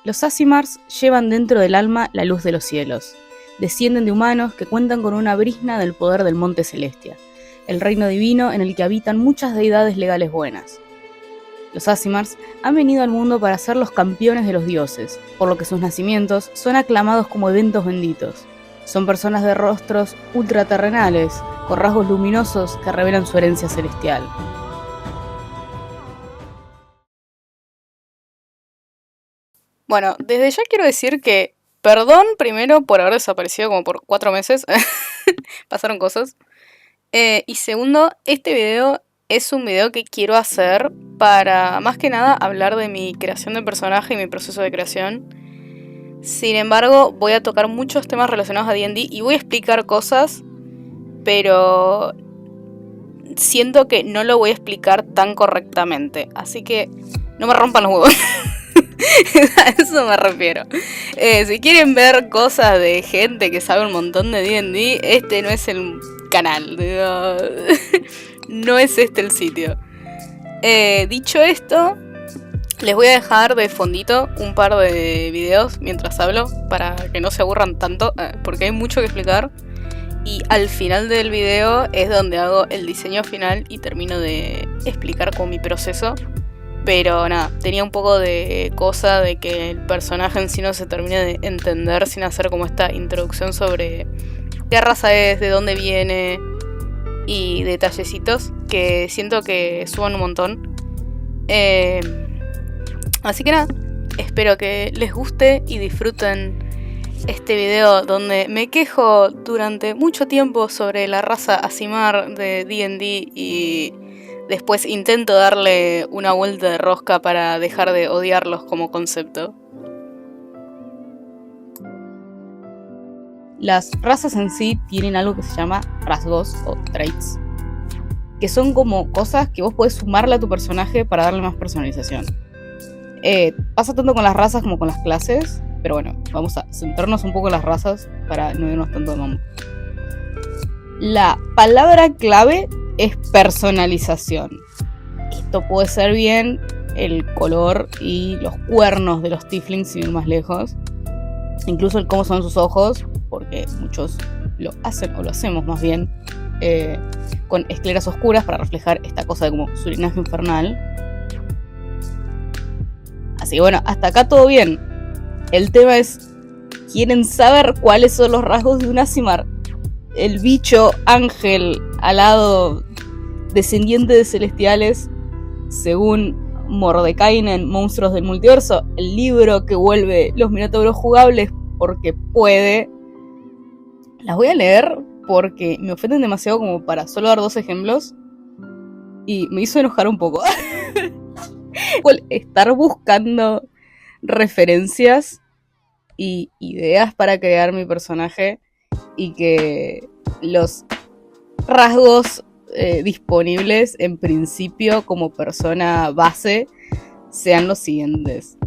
Los Aasimars llevan dentro del alma la luz de los cielos. Descienden de humanos que cuentan con una brizna del poder del Monte Celestia, el reino divino en el que habitan muchas deidades legales buenas. Los Aasimars han venido al mundo para ser los campeones de los dioses, por lo que sus nacimientos son aclamados como eventos benditos. Son personas de rostros ultraterrenales, con rasgos luminosos que revelan su herencia celestial. Bueno, desde ya quiero decir que perdón primero por haber desaparecido como por 4 meses. Pasaron cosas. Y segundo, este video es un video que quiero hacer para, más que nada, hablar de mi creación de personaje y mi proceso de creación. Sin embargo, voy a tocar muchos temas relacionados a D&D y voy a explicar cosas, pero siento que no lo voy a explicar tan correctamente. Así que no me rompan los huevos. A eso me refiero. Si quieren ver cosas de gente que sabe un montón de D&D, este no es el canal. No es este el sitio. Dicho esto, les voy a dejar de fondito un par de videos mientras hablo para que no se aburran tanto, porque hay mucho que explicar. Y al final del video es donde hago el diseño final y termino de explicar con mi proceso. Pero nada, tenía un poco de cosa de que el personaje en sí no se termine de entender sin hacer como esta introducción sobre qué raza es, de dónde viene y detallecitos que siento que suban un montón. Así que nada, espero que les guste y disfruten este video donde me quejo durante mucho tiempo sobre la raza Aasimar de D&D y después intento darle una vuelta de rosca para dejar de odiarlos como concepto. Las razas en sí tienen algo que se llama rasgos o traits, que son como cosas que vos podés sumarle a tu personaje para darle más personalización. Pasa tanto con las razas como con las clases, pero bueno, vamos a centrarnos un poco en las razas para no irnos tanto de mambo. La palabra clave es personalización. Esto puede ser bien el color y los cuernos de los tieflings, sin ir más lejos. Incluso el cómo son sus ojos, porque muchos lo hacen, o lo hacemos más bien, con escleras oscuras para reflejar esta cosa de como su linaje infernal. Así que bueno, hasta acá todo bien. El tema es, ¿quieren saber cuáles son los rasgos de un Aasimar? El bicho ángel alado descendiente de celestiales, según Mordenkainen, Monstruos del Multiverso, el libro que vuelve los minotauros jugables porque puede. Las voy a leer porque me ofenden demasiado como para solo dar 2 ejemplos y me hizo enojar un poco. Estar buscando referencias y ideas para crear mi personaje y que los rasgos disponibles en principio como persona base sean los siguientes: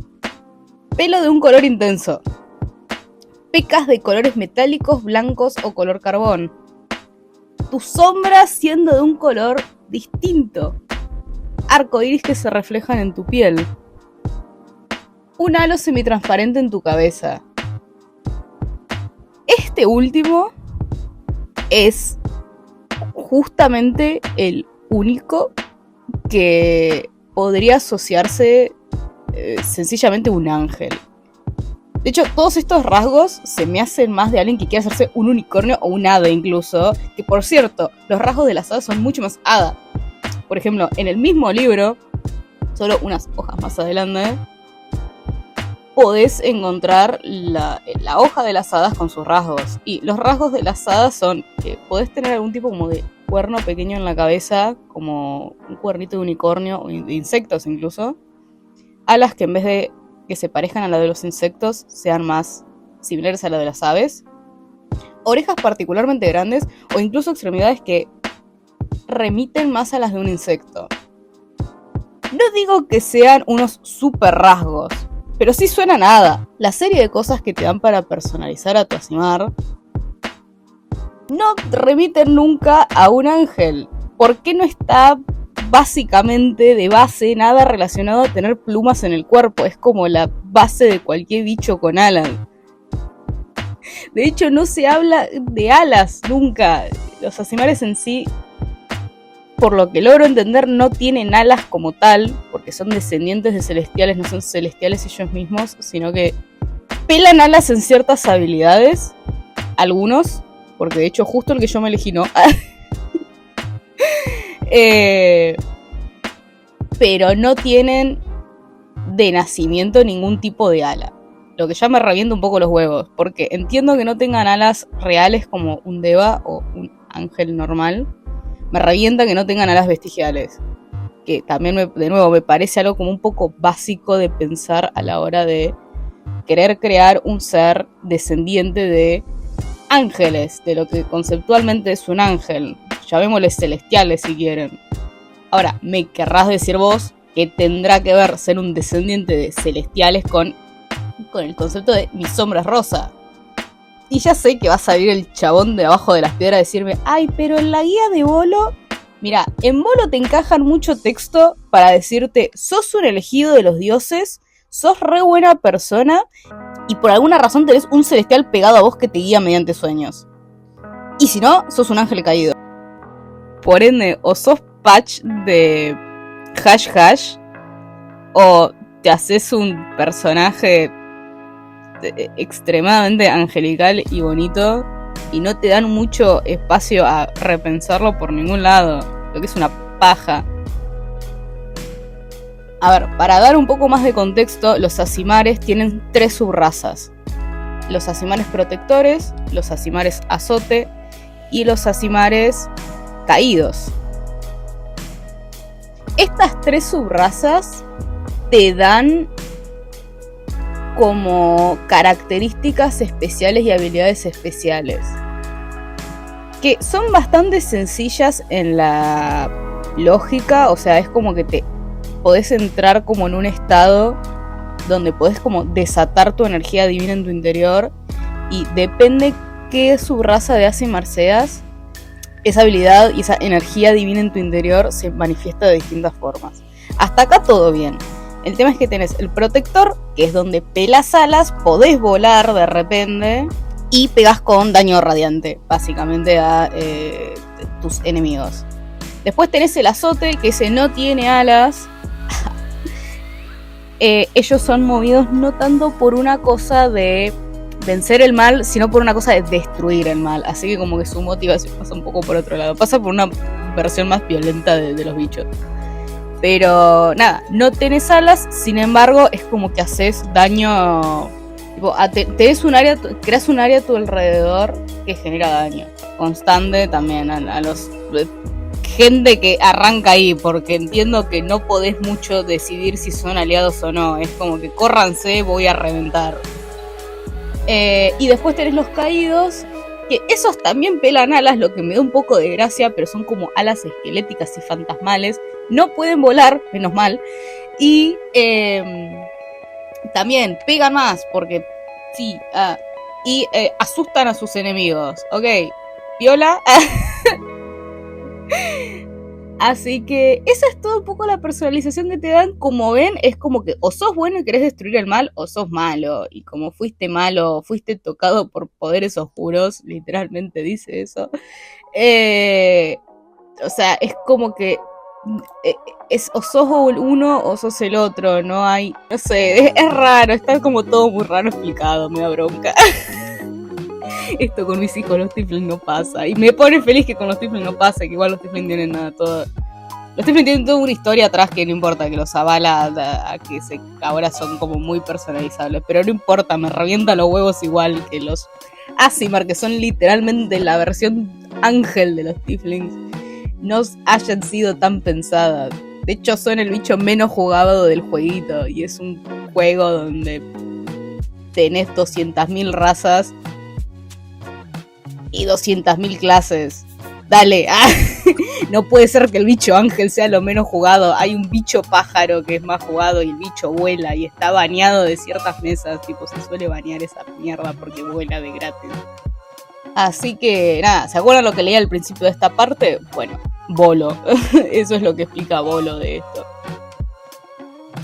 pelo de un color intenso, pecas de colores metálicos, blancos o color carbón, tu sombra siendo de un color distinto, arcoíris que se reflejan en tu piel, un halo semitransparente en tu cabeza. Este último es justamente el único que podría asociarse sencillamente a un ángel. De hecho, todos estos rasgos se me hacen más de alguien que quiere hacerse un unicornio o un hada incluso. Que por cierto, los rasgos de las hadas son mucho más hada. Por ejemplo, en el mismo libro, solo unas hojas más adelante, podés encontrar la hoja de las hadas con sus rasgos. Y los rasgos de las hadas son que podés tener algún tipo como de cuerno pequeño en la cabeza, como un cuernito de unicornio o de insectos incluso. Alas que en vez de que se parezcan a la de los insectos sean más similares a la de las aves. Orejas particularmente grandes o incluso extremidades que remiten más a las de un insecto. No digo que sean unos super rasgos, pero sí suena a nada. La serie de cosas que te dan para personalizar a tu Aasimar no remiten nunca a un ángel. ¿Por qué no está básicamente, de base, nada relacionado a tener plumas en el cuerpo. Es como la base de cualquier bicho con alas. De hecho, no se habla de alas nunca. Los Azimares en sí, por lo que logro entender, no tienen alas como tal, porque son descendientes de celestiales, no son celestiales ellos mismos, sino que pelan alas en ciertas habilidades, algunos, porque de hecho justo el que yo me elegí no. Pero no tienen de nacimiento ningún tipo de ala. Lo que ya me revienta un poco los huevos, porque entiendo que no tengan alas reales como un Deva o un ángel normal. Me revienta que no tengan alas vestigiales, que también de nuevo me parece algo como un poco básico de pensar a la hora de querer crear un ser descendiente de ángeles, de lo que conceptualmente es un ángel, llamémosles celestiales si quieren. Ahora, me querrás decir vos que tendrá que ver ser un descendiente de celestiales con el concepto de mi sombra es rosa. Y ya sé que va a salir el chabón de abajo de las piedras a decirme, ay, pero en la guía de Bolo, mira, en Bolo te encajan mucho texto para decirte, sos un elegido de los dioses, sos re buena persona, y por alguna razón tenés un celestial pegado a vos que te guía mediante sueños. Y si no, sos un ángel caído. Por ende, o sos patch de hash hash, o te haces un personaje extremadamente angelical y bonito y no te dan mucho espacio a repensarlo por ningún lado, lo que es una paja. A ver, para dar un poco más de contexto, los Azimares tienen 3 subrazas: los Azimares protectores, los Azimares azote y los Azimares caídos. Estas 3 subrazas te dan como características especiales y habilidades especiales, que son bastante sencillas en la lógica. O sea, es como que te podés entrar como en un estado donde podés como desatar tu energía divina en tu interior, y depende qué subraza de Azimar seas, esa habilidad y esa energía divina en tu interior se manifiesta de distintas formas. Hasta acá todo bien. El tema es que tenés el protector, que es donde pelas alas, podés volar de repente y pegás con daño radiante, básicamente, a tus enemigos. Después tenés el azote, que ese no tiene alas. Ellos son movidos no tanto por una cosa de vencer el mal, sino por una cosa de destruir el mal. Así que como que su motivación pasa un poco por otro lado. Pasa por una versión más violenta de los bichos. Pero nada, no tenés alas, sin embargo, es como que haces daño. Tipo, creas un área a tu alrededor que genera daño constante también a los gente que arranca ahí, porque entiendo que no podés mucho decidir si son aliados o no. Es como que córranse, voy a reventar. Y después tenés los caídos, que esos también pelan alas, lo que me da un poco de gracia, pero son como alas esqueléticas y fantasmales. No pueden volar, menos mal. Y también pegan más, porque sí. Y asustan a sus enemigos. Ok, viola. Así que esa es todo un poco la personalización que te dan. Como ven, es como que o sos bueno y querés destruir el mal, o sos malo. Y como fuiste malo, fuiste tocado por poderes oscuros, literalmente dice eso. O sea, es como que es o sos uno o sos el otro. No hay, no sé, es raro, está como todo muy raro explicado, me da bronca. Esto con mis hijos los Tiflins no pasa. Y me pone feliz que con los Tiflins no pasa, que igual los Tiflins tienen nada, todo. Los Tiflins tienen toda una historia atrás que no importa, que los avala a que ahora son como muy personalizables. Pero no importa, me revienta los huevos igual que los Aasimar, que son literalmente la versión ángel de los Tiflins, no hayan sido tan pensadas. De hecho, son el bicho menos jugado del jueguito. Y es un juego donde tenés 200.000 razas y 200.000 clases. Dale. No puede ser que el bicho ángel sea lo menos jugado. Hay un bicho pájaro que es más jugado y el bicho vuela y está baneado de ciertas mesas. Tipo, se suele banear esa mierda porque vuela de gratis. Así que nada, ¿se acuerdan lo que leí al principio de esta parte? Bueno, Bolo. Eso es lo que explica Bolo de esto.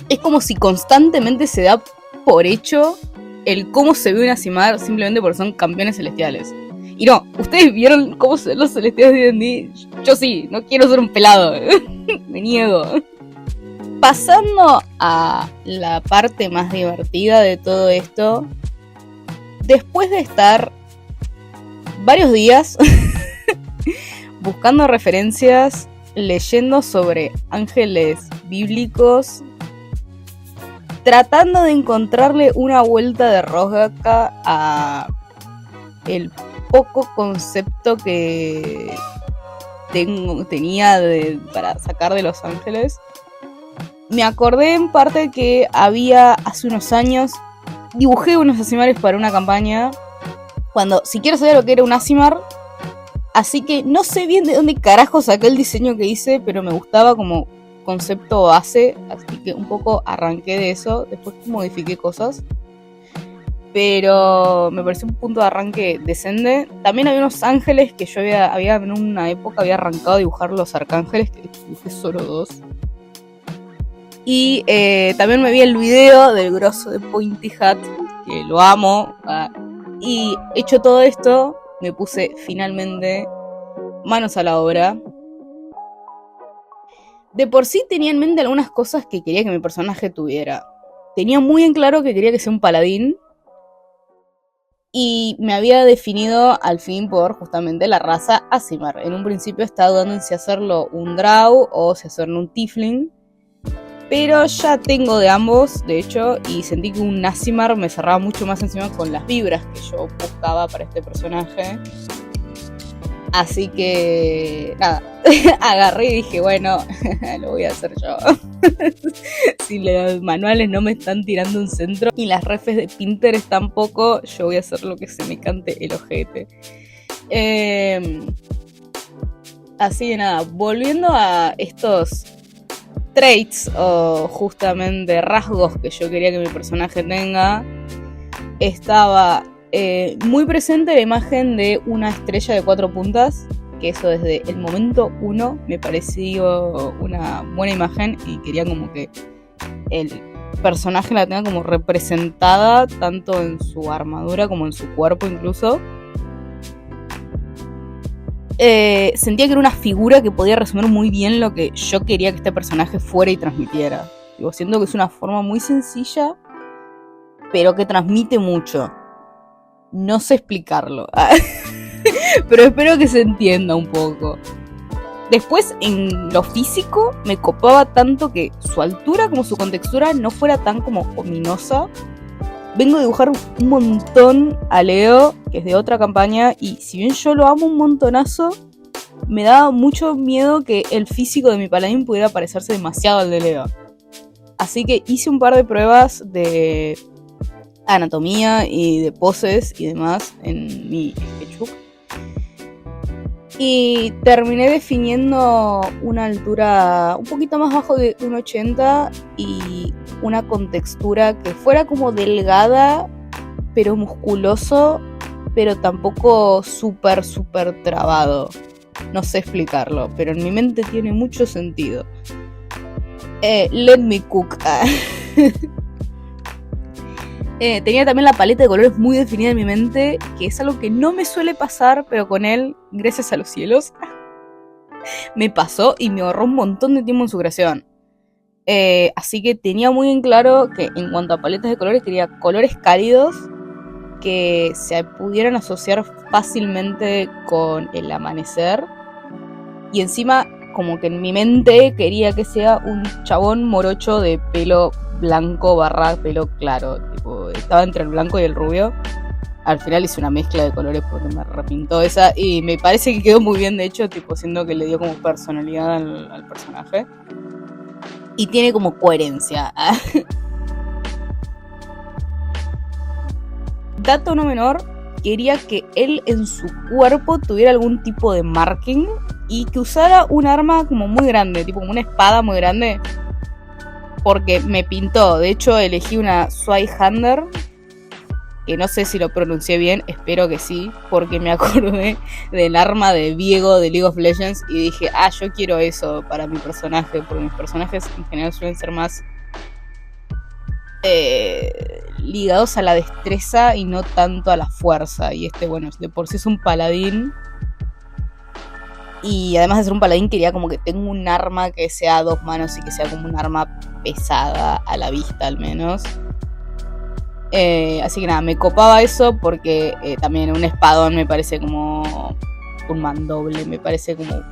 Es como si constantemente se da por hecho el cómo se ve una Aasimar simplemente porque son campeones celestiales. Y no, ¿ustedes vieron cómo se ven los celestiales de D&D? Yo sí, no quiero ser un pelado. Me niego. Pasando a la parte más divertida de todo esto, después de estar varios días buscando referencias, leyendo sobre ángeles bíblicos, tratando de encontrarle una vuelta de rosca a el poco concepto que tenía para sacar de Los Ángeles, me acordé en parte que había hace unos años, dibujé unos Aasimares para una campaña, cuando si quiero saber lo que era un Aasimar, así que no sé bien de dónde carajo saqué el diseño que hice, pero me gustaba como concepto base, así que un poco arranqué de eso, después modifiqué cosas, pero me pareció un punto de arranque decente. También había unos ángeles que yo había en una época había arrancado a dibujar los arcángeles, que dibujé solo 2. Y también me vi el video del grosso de Pointy Hat, que lo amo. Y hecho todo esto, me puse finalmente manos a la obra. De por sí tenía en mente algunas cosas que quería que mi personaje tuviera. Tenía muy en claro que quería que sea un paladín. Y me había definido al fin por justamente la raza Aasimar. En un principio estaba dudando en si hacerlo un Drow o si hacerlo un Tiefling. Pero ya tengo de ambos, de hecho, y sentí que un Aasimar me cerraba mucho más encima con las vibras que yo buscaba para este personaje. Así que, nada, agarré y dije, bueno, lo voy a hacer yo. Si los manuales no me están tirando un centro y las refes de Pinterest tampoco, yo voy a hacer lo que se me cante el ojete. Así que nada, volviendo a estos traits o justamente rasgos que yo quería que mi personaje tenga, estaba muy presente la imagen de una estrella de 4 puntas, que eso desde el momento 1 me pareció una buena imagen y quería como que el personaje la tenga como representada tanto en su armadura como en su cuerpo incluso. Sentía que era una figura que podía resumir muy bien lo que yo quería que este personaje fuera y transmitiera. Digo, siento que es una forma muy sencilla, pero que transmite mucho. No sé explicarlo, pero espero que se entienda un poco. Después, en lo físico, me copaba tanto que su altura como su contextura no fuera tan como ominosa. Vengo a dibujar un montón a Leo, que es de otra campaña, y si bien yo lo amo un montonazo, me daba mucho miedo que el físico de mi paladín pudiera parecerse demasiado al de Leo. Así que hice un par de pruebas de anatomía y de poses y demás en mi sketchbook. Y terminé definiendo una altura un poquito más bajo de 1,80 y una contextura que fuera como delgada, pero musculoso, pero tampoco súper trabado. No sé explicarlo, pero en mi mente tiene mucho sentido. Let me cook. Tenía también la paleta de colores muy definida en mi mente, que es algo que no me suele pasar, pero con él, gracias a los cielos, me pasó y me ahorró un montón de tiempo en su creación. Así que tenía muy en claro que en cuanto a paletas de colores, quería colores cálidos que se pudieran asociar fácilmente con el amanecer. Y encima, como que en mi mente quería que sea un chabón morocho de pelo blanco / pelo claro. Tipo, estaba entre el blanco y el rubio. Al final hice una mezcla de colores porque me repintó esa. Y me parece que quedó muy bien, de hecho, tipo, siendo que le dio como personalidad al personaje. Y tiene como coherencia. Dato no menor, quería que él en su cuerpo tuviera algún tipo de marking y que usara un arma como muy grande, tipo como una espada muy grande, porque me pintó. De hecho elegí una Zweihander que no sé si lo pronuncié bien, espero que sí, porque me acordé del arma de Viego de League of Legends y dije, yo quiero eso para mi personaje, porque mis personajes en general suelen ser más ligados a la destreza y no tanto a la fuerza. Y bueno, de por sí es un paladín. Y además de ser un paladín, quería como que tenga un arma que sea a 2 manos y que sea como un arma pesada, a la vista al menos. Así que nada, me copaba eso porque también un espadón me parece como un mandoble, me parece como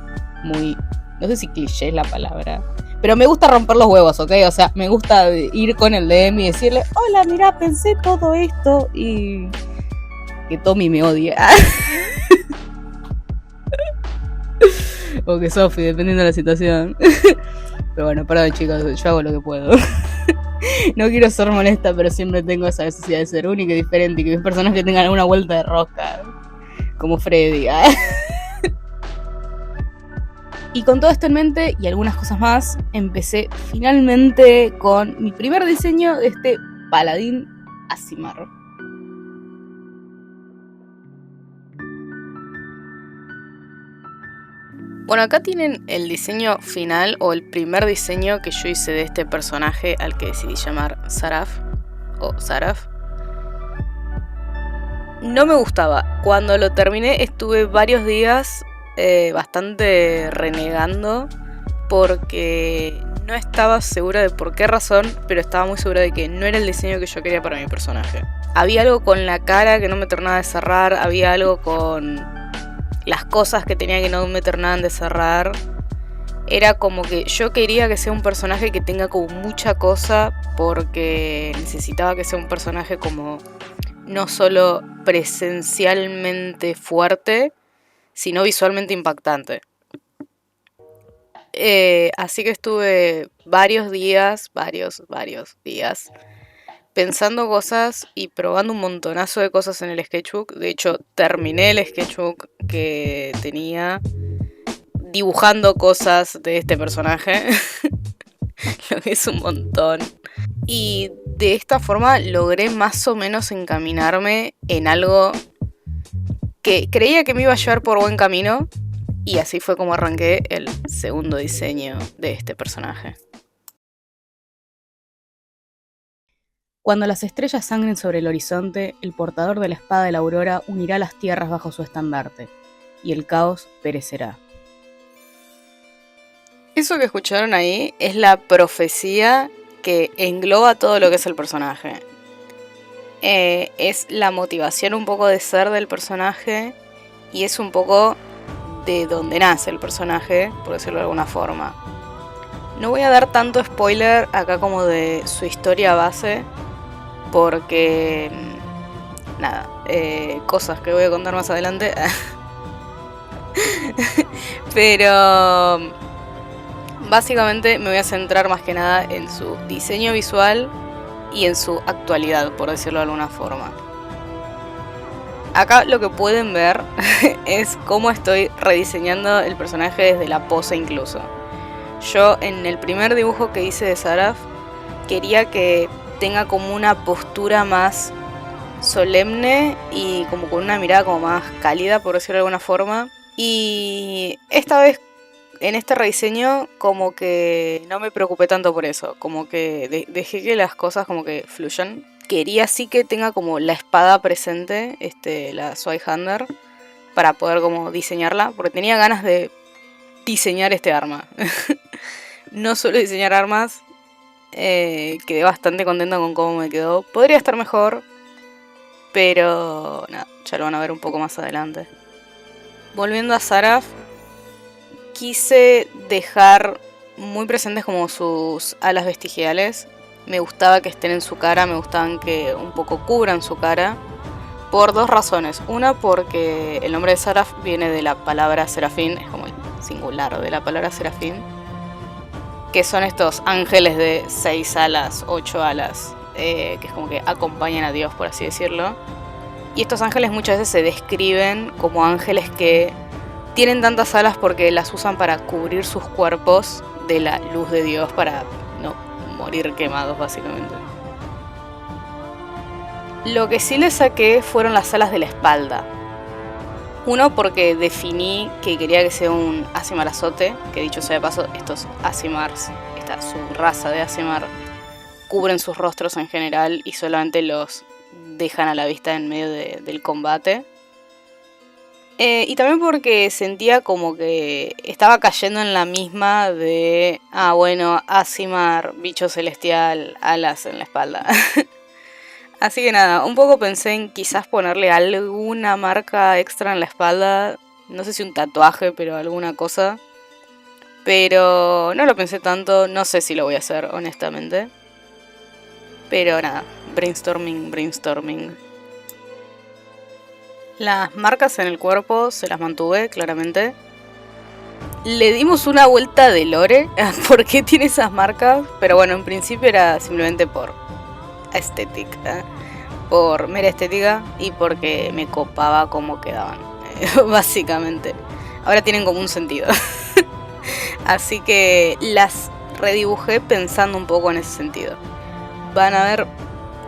muy, no sé si cliché es la palabra, pero me gusta romper los huevos, ¿ok? O sea, me gusta ir con el DM y decirle, hola, mira, pensé todo esto y que Tommy me odia. O que Sophie, dependiendo de la situación. Pero bueno, perdón chicos, yo hago lo que puedo. No quiero ser molesta, pero siempre tengo esa necesidad de ser única y diferente y que mis personajes tengan alguna vuelta de rosca. Como Freddy. Y con todo esto en mente y algunas cosas más, empecé finalmente con mi primer diseño de este paladín Aasimar. Bueno, acá tienen el diseño final o el primer diseño que yo hice de este personaje al que decidí llamar Saraf o Saraf. No me gustaba. Cuando lo terminé estuve varios días bastante renegando porque no estaba segura de por qué razón, pero estaba muy segura de que no era el diseño que yo quería para mi personaje. Había algo con la cara que no me terminaba de cerrar, había algo con las cosas que tenía que no me terminaban de cerrar. Era como que yo quería que sea un personaje que tenga como mucha cosa porque necesitaba que sea un personaje como no solo presencialmente fuerte, sino visualmente impactante. Así que estuve varios días pensando cosas y probando un montonazo de cosas en el sketchbook. De hecho, terminé el sketchbook que tenía dibujando cosas de este personaje. Lo que es un montón. Y de esta forma logré más o menos encaminarme en algo que creía que me iba a llevar por buen camino. Y así fue como arranqué el segundo diseño de este personaje. Cuando las estrellas sangren sobre el horizonte, el portador de la espada de la aurora unirá las tierras bajo su estandarte, y el caos perecerá. Eso que escucharon ahí es la profecía que engloba todo lo que es el personaje. Es la motivación un poco de ser del personaje y es un poco de donde nace el personaje, por decirlo de alguna forma. No voy a dar tanto spoiler acá como de su historia base, porque nada, cosas que voy a contar más adelante. Pero básicamente me voy a centrar más que nada en su diseño visual y en su actualidad, por decirlo de alguna forma. Acá lo que pueden ver es cómo estoy rediseñando el personaje desde la pose incluso. Yo en el primer dibujo que hice de Saraf quería que tenga como una postura más solemne y como con una mirada como más cálida, por decirlo de alguna forma. Y esta vez en este rediseño como que no me preocupé tanto por eso, como que dejé que las cosas como que fluyan. Quería sí que tenga como la espada presente, la Zweihander, para poder como diseñarla, porque tenía ganas de diseñar este arma. No suelo diseñar armas, quedé bastante contenta con cómo me quedó. Podría estar mejor, pero nada, ya lo van a ver un poco más adelante. Volviendo a Saraf, quise dejar muy presentes como sus alas vestigiales. Me gustaba que estén en su cara, me gustaban que un poco cubran su cara. Por dos razones. Una, porque el nombre de Saraf viene de la palabra serafín, es como el singular de la palabra serafín. Que son estos ángeles de 6 alas, 8 alas, que es como que acompañan a Dios, por así decirlo. Y estos ángeles muchas veces se describen como ángeles que tienen tantas alas porque las usan para cubrir sus cuerpos de la luz de Dios para no morir quemados, básicamente. Lo que sí le saqué fueron las alas de la espalda. Uno, porque definí que quería que sea un Aasimar azote, que dicho sea de paso, estos Aasimars, esta subraza de Aasimar, cubren sus rostros en general y solamente los dejan a la vista en medio del combate. Y también porque sentía como que estaba cayendo en la misma de, bueno, Aasimar, bicho celestial, alas en la espalda. Así que nada, un poco pensé en quizás ponerle alguna marca extra en la espalda. No sé si un tatuaje, pero alguna cosa. Pero no lo pensé tanto, no sé si lo voy a hacer, honestamente. Pero nada, brainstorming. Las marcas en el cuerpo se las mantuve, claramente. Le dimos una vuelta de lore a por qué tiene esas marcas. Pero bueno, en principio era simplemente por estética. Por mera estética y porque me copaba cómo quedaban, básicamente. Ahora tienen como un sentido. Así que las redibujé pensando un poco en ese sentido. Van a haber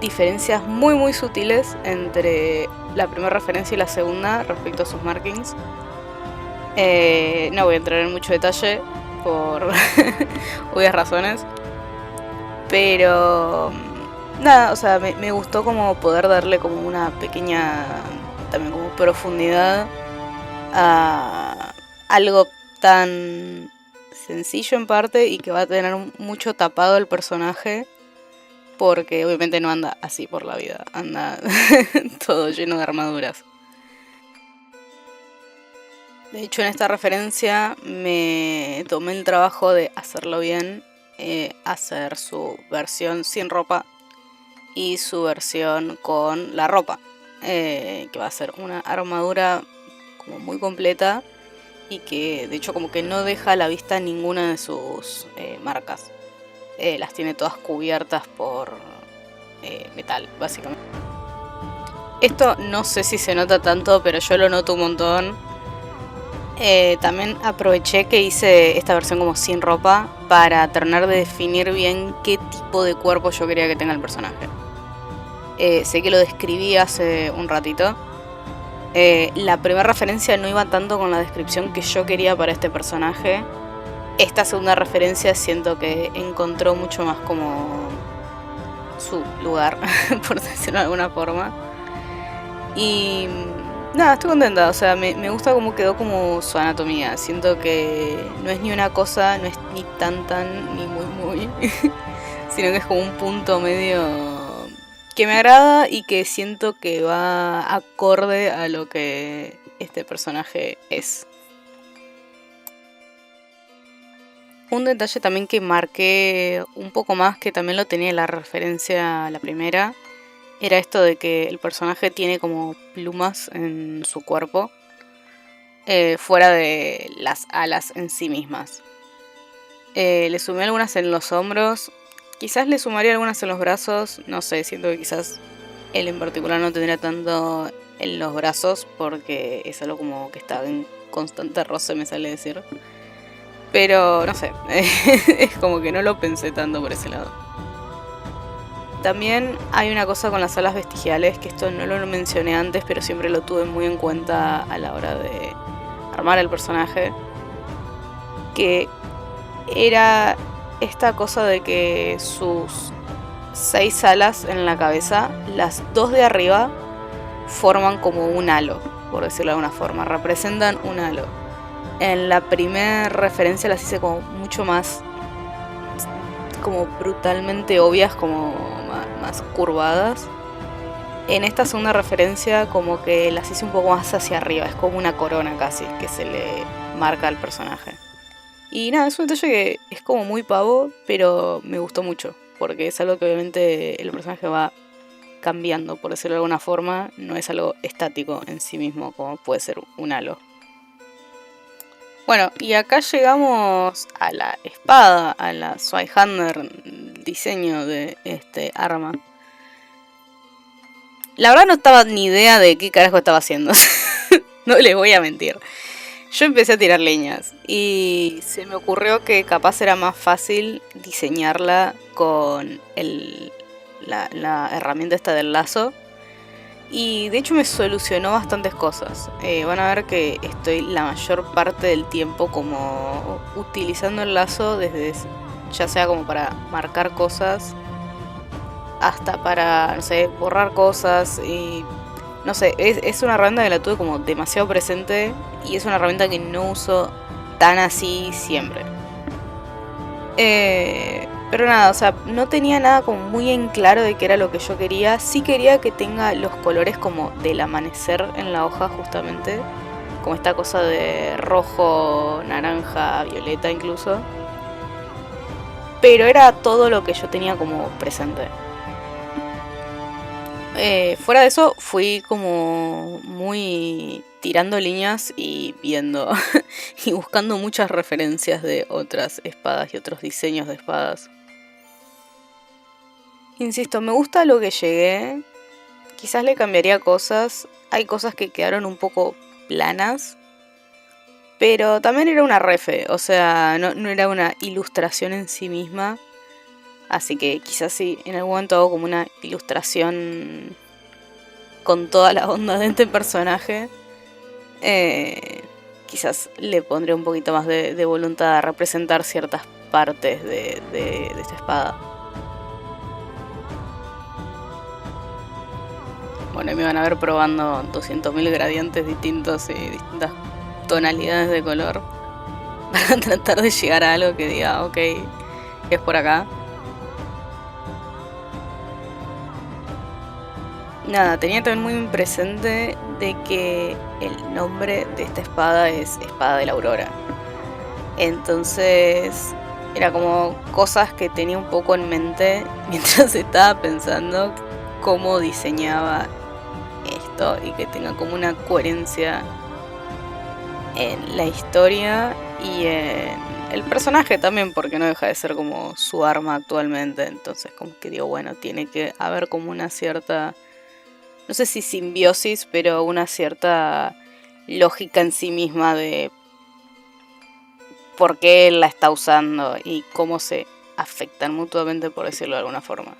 diferencias muy sutiles entre la primera referencia y la segunda respecto a sus markings. No voy a entrar en mucho detalle por obvias razones. Pero nada, o sea, me gustó como poder darle como una pequeña, también como profundidad a algo tan sencillo en parte y que va a tener mucho tapado el personaje, porque obviamente no anda así por la vida, anda todo lleno de armaduras. De hecho, en esta referencia me tomé el trabajo de hacerlo bien, hacer su versión sin ropa y su versión con la ropa, que va a ser una armadura como muy completa y que de hecho como que no deja a la vista ninguna de sus marcas. Las tiene todas cubiertas por metal, básicamente. Esto no sé si se nota tanto, pero yo lo noto un montón. También aproveché que hice esta versión como sin ropa para tratar de definir bien qué tipo de cuerpo yo quería que tenga el personaje. Sé que lo describí hace un ratito. La primera referencia no iba tanto con la descripción que yo quería para este personaje. Esta segunda referencia siento que encontró mucho más como su lugar, por decirlo de alguna forma. Y nada, estoy contenta, o sea, me gusta cómo quedó como su anatomía. Siento que no es ni una cosa, no es ni tan ni muy, sino que es como un punto medio que me agrada y que siento que va acorde a lo que este personaje es. Un detalle también que marqué un poco más, que también lo tenía en la referencia a la primera, era esto de que el personaje tiene como plumas en su cuerpo, fuera de las alas en sí mismas. Le sumé algunas en los hombros, quizás le sumaría algunas en los brazos, no sé, siento que quizás él en particular no tendría tanto en los brazos porque es algo como que está en constante roce, me sale decir. Pero no sé, es como que no lo pensé tanto por ese lado. También hay una cosa con las alas vestigiales, que esto no lo mencioné antes, pero siempre lo tuve muy en cuenta a la hora de armar el personaje, que era esta cosa de que sus 6 alas en la cabeza, las 2 de arriba forman como un halo, por decirlo de alguna forma, representan un halo. En la primera referencia las hice como mucho más, como brutalmente obvias, como más curvadas. En esta segunda referencia como que las hice un poco más hacia arriba, es como una corona casi que se le marca al personaje. Y nada, es un detalle que es como muy pavo, pero me gustó mucho, porque es algo que obviamente el personaje va cambiando, por decirlo de alguna forma, no es algo estático en sí mismo como puede ser un halo. Bueno, y acá llegamos a la espada, a la Zweihander, diseño de este arma. La verdad no estaba ni idea de qué carajo estaba haciendo. No les voy a mentir. Yo empecé a tirar leñas y se me ocurrió que capaz era más fácil diseñarla con la herramienta esta del lazo Y de hecho me solucionó bastantes cosas. Van a ver que estoy la mayor parte del tiempo como utilizando el lazo desde ya sea como para marcar cosas hasta para, no sé, borrar cosas y no sé, es una herramienta que la tuve como demasiado presente y es una herramienta que no uso tan así siempre. Pero nada, o sea, no tenía nada como muy en claro de qué era lo que yo quería. Sí quería que tenga los colores como del amanecer en la hoja justamente. Como esta cosa de rojo, naranja, violeta incluso. Pero era todo lo que yo tenía como presente. Fuera de eso, fui como muy tirando líneas y viendo y buscando muchas referencias de otras espadas y otros diseños de espadas. Insisto, me gusta lo que llegué. Quizás le cambiaría cosas. Hay cosas que quedaron un poco planas. Pero también era una refe, o sea, no era una ilustración en sí misma. Así que quizás sí, en algún momento hago como una ilustración con toda la onda de este personaje. Quizás le pondré un poquito más de voluntad a representar ciertas partes de esta espada. Bueno, y me van a ver probando 200.000 gradientes distintos y distintas tonalidades de color para tratar de llegar a algo que diga, ok, es por acá. Nada, tenía también muy presente de que el nombre de esta espada es Espada de la Aurora. Entonces era como cosas que tenía un poco en mente mientras estaba pensando cómo diseñaba esto y que tenga como una coherencia en la historia y en el personaje también, porque no deja de ser como su arma actualmente. Entonces como que digo, bueno, tiene que haber como una cierta, no sé si simbiosis, pero una cierta lógica en sí misma de por qué él la está usando y cómo se afectan mutuamente, por decirlo de alguna forma.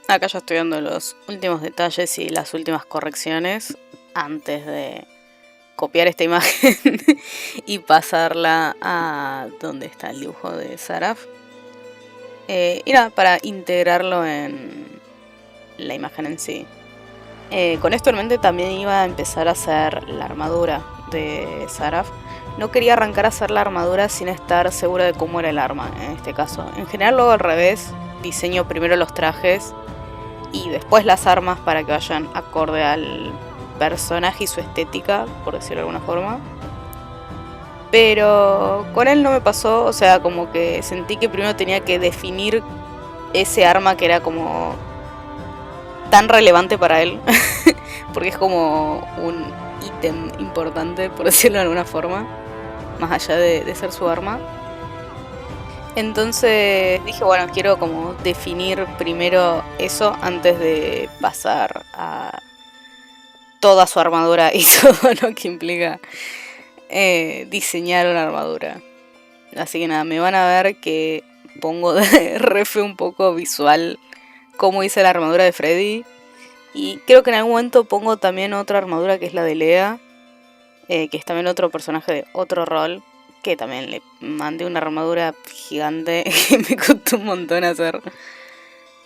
Acá ya estoy dando los últimos detalles y las últimas correcciones antes de copiar esta imagen y pasarla a donde está el dibujo de Saraf. Y nada, para integrarlo en la imagen en sí. Con esto en mente también iba a empezar a hacer la armadura de Saraf. No quería arrancar a hacer la armadura sin estar segura de cómo era el arma en este caso. En general luego al revés, diseño primero los trajes y después las armas para que vayan acorde al personaje y su estética, por decirlo de alguna forma. Pero con él no me pasó, o sea, como que sentí que primero tenía que definir ese arma que era como tan relevante para él, porque es como un ítem importante, por decirlo de alguna forma, más allá de ser su arma. Entonces dije, bueno, quiero como definir primero eso antes de pasar a toda su armadura y todo lo que implica diseñar una armadura. Así que nada, me van a ver que pongo de refe un poco visual cómo hice la armadura de Freddy. Y creo que en algún momento pongo también otra armadura que es la de Lea, que es también otro personaje de otro rol, que también le mandé una armadura gigante que me costó un montón hacer.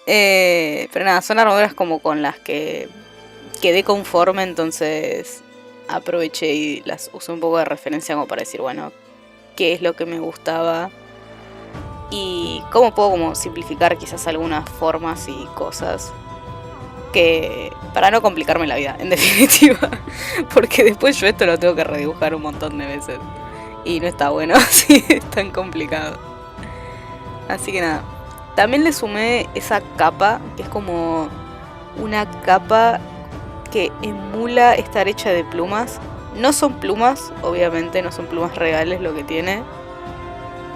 Pero nada, son armaduras como con las que quedé conforme, entonces aproveché y las usé un poco de referencia como para decir, bueno, qué es lo que me gustaba y cómo puedo como simplificar quizás algunas formas y cosas que para no complicarme la vida, en definitiva, porque después yo esto lo tengo que redibujar un montón de veces y no está bueno así, es tan complicado. Así que nada, también le sumé esa capa, que es como una capa que emula estar hecha de plumas. No son plumas, obviamente, no son plumas reales lo que tiene.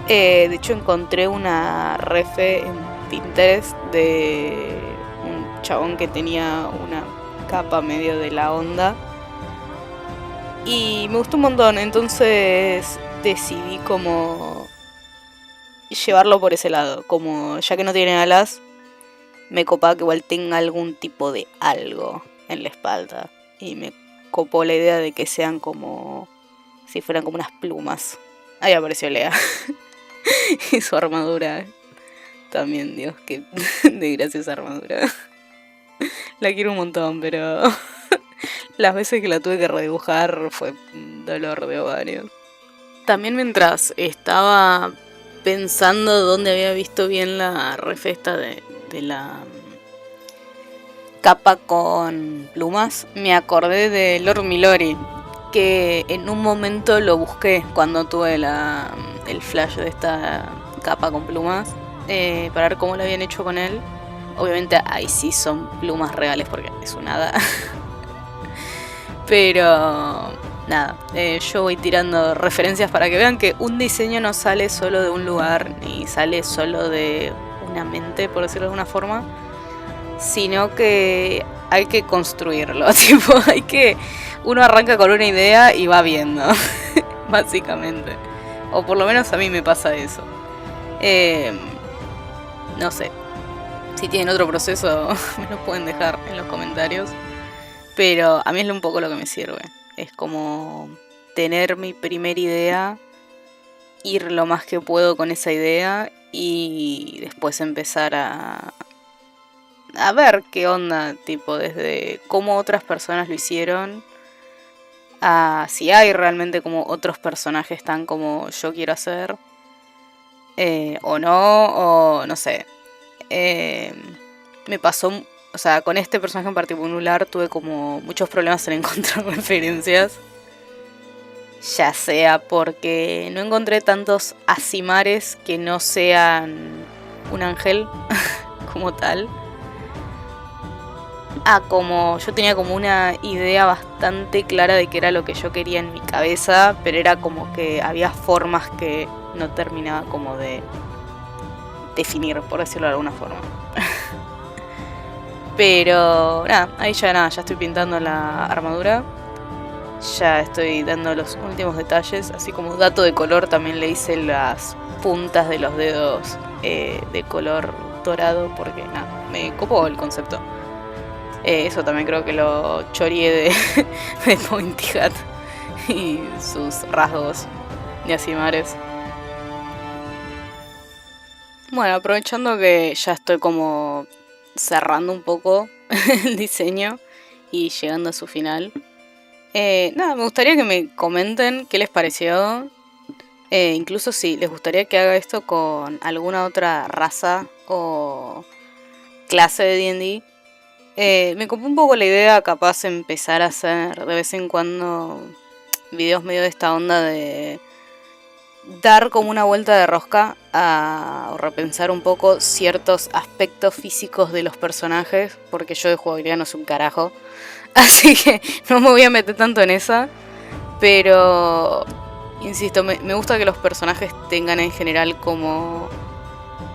De hecho encontré una refe en Pinterest de un chabón que tenía una capa medio de la onda. Y me gustó un montón, entonces decidí como llevarlo por ese lado. Como ya que no tiene alas, me copaba que igual tenga algún tipo de algo en la espalda. Y me copó la idea de que sean como si fueran como unas plumas. Ahí apareció Lea. Y su armadura. También, Dios, qué desgracia esa armadura. La quiero un montón, pero las veces que la tuve que redibujar fue un dolor de ovarios. También mientras estaba pensando dónde había visto bien la refesta de la capa con plumas, me acordé de Lord Milori, que en un momento lo busqué cuando tuve el flash de esta capa con plumas, para ver cómo lo habían hecho con él. Obviamente ahí sí son plumas reales porque es un hada. Pero nada, yo voy tirando referencias para que vean que un diseño no sale solo de un lugar, ni sale solo de una mente, por decirlo de alguna forma, sino que hay que construirlo. Tipo, uno arranca con una idea y va viendo, básicamente. O por lo menos a mí me pasa eso. No sé, si tienen otro proceso me lo pueden dejar en los comentarios. Pero a mí es un poco lo que me sirve. Es como tener mi primera idea, ir lo más que puedo con esa idea y después empezar a ver qué onda, tipo, desde cómo otras personas lo hicieron, a si hay realmente como otros personajes tan como yo quiero hacer, o no, o no sé. Me pasó, o sea, con este personaje en particular tuve como muchos problemas en encontrar referencias. Ya sea porque no encontré tantos Asimares que no sean un ángel como tal. Como yo tenía como una idea bastante clara de qué era lo que yo quería en mi cabeza, pero era como que había formas que no terminaba como de definir, por decirlo de alguna forma. Pero nada, ahí ya estoy pintando la armadura. Ya estoy dando los últimos detalles. Así como dato de color, también le hice las puntas de los dedos de color dorado. Porque nada, me copó el concepto. Eso también creo que lo choreé de Pointy Hat y sus rasgos de Asimares. Bueno, aprovechando que ya estoy como cerrando un poco el diseño y llegando a su final. Nada, me gustaría que me comenten qué les pareció. Incluso si les gustaría que haga esto con alguna otra raza o clase de D&D. Me copó un poco la idea, capaz empezar a hacer de vez en cuando videos medio de esta onda de dar como una vuelta de rosca o repensar un poco ciertos aspectos físicos de los personajes, porque yo de jugabilidad no soy un carajo, así que no me voy a meter tanto en esa, pero insisto, me gusta que los personajes tengan en general como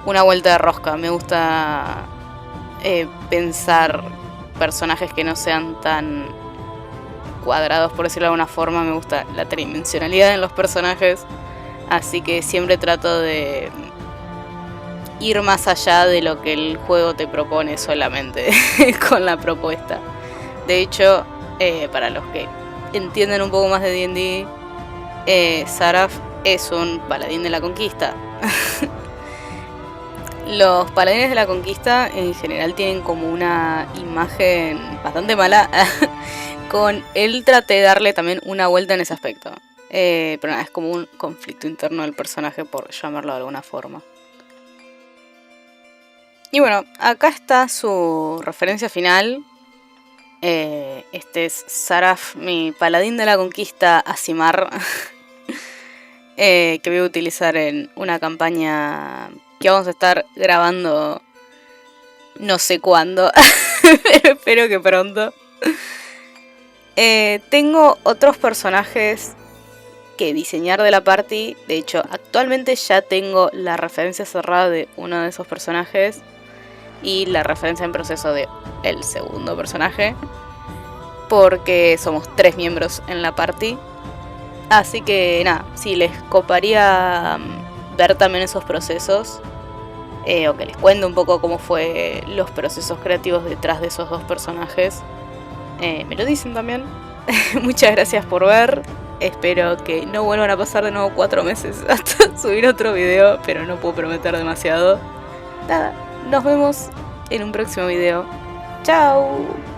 una vuelta de rosca. Me gusta pensar personajes que no sean tan cuadrados, por decirlo de alguna forma. Me gusta la tridimensionalidad en los personajes, así que siempre trato de ir más allá de lo que el juego te propone solamente con la propuesta. De hecho, para los que entienden un poco más de D&D, Saraf es un paladín de la conquista. Los paladines de la conquista en general tienen como una imagen bastante mala. Con él traté de darle también una vuelta en ese aspecto. Pero nada, es como un conflicto interno del personaje, por llamarlo de alguna forma. Y bueno, acá está su referencia final. Este es Saraf, mi paladín de la conquista Aasimar. Que voy a utilizar en una campaña que vamos a estar grabando no sé cuándo, pero espero que pronto. Tengo otros personajes que diseñar de la party. De hecho, actualmente ya tengo la referencia cerrada de uno de esos personajes y la referencia en proceso de el segundo personaje, porque somos 3 miembros en la party. Así que nada, si les coparía ver también esos procesos, o que les cuente un poco cómo fue los procesos creativos detrás de esos 2 personajes, me lo dicen también. Muchas gracias por ver. Espero que no vuelvan a pasar de nuevo 4 meses hasta subir otro video, pero no puedo prometer demasiado. Nada, nos vemos en un próximo video. ¡Chao!